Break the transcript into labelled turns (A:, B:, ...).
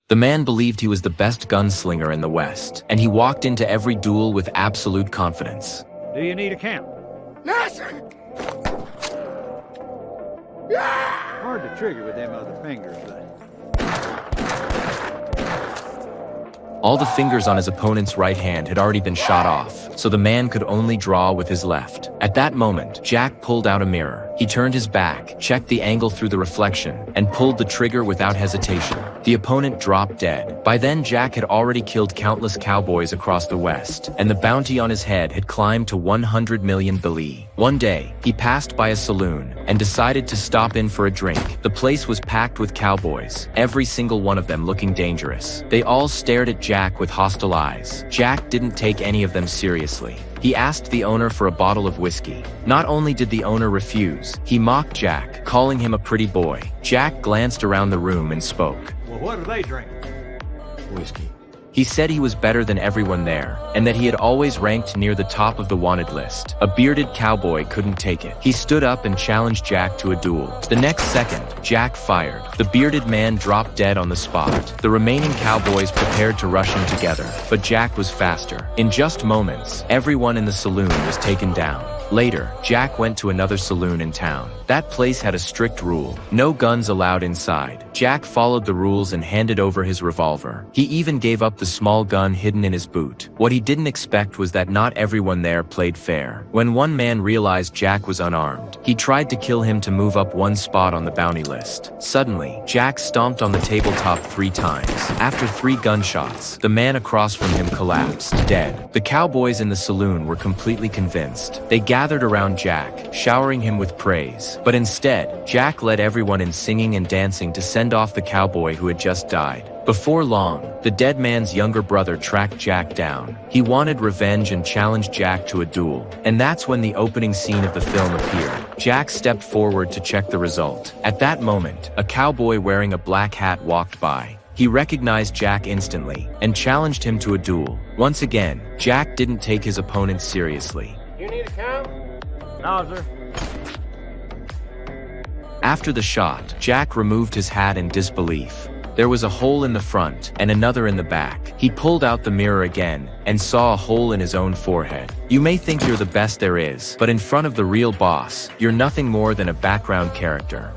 A: The man believed he was the best gunslinger in the West, and he walked into every duel with absolute confidence.
B: Do you need a count?
C: Yes, sir.
B: Hard to trigger with them other fingers, but...
A: All the fingers on his opponent's right hand had already been shot off, so the man could only draw with his left. At that moment, Jack pulled out a mirror. He turned his back, checked the angle through the reflection, and pulled the trigger without hesitation. The opponent dropped dead. By then, Jack had already killed countless cowboys across the West, and the bounty on his head had climbed to 100 million Ballad. One day, he passed by a saloon and decided to stop in for a drink. The place was packed with cowboys, every single one of them looking dangerous. They all stared at Jack with hostile eyes. Jack didn't take any of them seriously. He asked the owner for a bottle of whiskey. Not only did the owner refuse, he mocked Jack, calling him a pretty boy. Jack glanced around the room and spoke.
B: Well, what are they drinking?
C: Whiskey.
A: He said he was better than everyone there, and that he had always ranked near the top of the wanted list. A bearded cowboy couldn't take it. He stood up and challenged Jack to a duel. The next second, Jack fired. The bearded man dropped dead on the spot. The remaining cowboys prepared to rush him together, but Jack was faster. In just moments, everyone in the saloon was taken down. Later, Jack went to another saloon in town. That place had a strict rule: no guns allowed inside. Jack followed the rules and handed over his revolver. He even gave up the small gun hidden in his boot. What he didn't expect was that not everyone there played fair. When one man realized Jack was unarmed, he tried to kill him to move up one spot on the bounty list. Suddenly, Jack stomped on the tabletop 3 times. After 3 gunshots, the man across from him collapsed, dead. The cowboys in the saloon were completely convinced. They gathered around Jack, showering him with praise. But instead, Jack led everyone in singing and dancing to send off the cowboy who had just died. Before long, the dead man's younger brother tracked Jack down. He wanted revenge and challenged Jack to a duel. And that's when the opening scene of the film appeared. Jack stepped forward to check the result. At that moment, a cowboy wearing a black hat walked by. He recognized Jack instantly and challenged him to a duel. Once again, Jack didn't take his opponent seriously.
B: You need a count? No, sir.
A: After the shot, Jack removed his hat in disbelief. There was a hole in the front and another in the back. He pulled out the mirror again and saw a hole in his own forehead. You may think you're the best there is, but in front of the real boss, you're nothing more than a background character.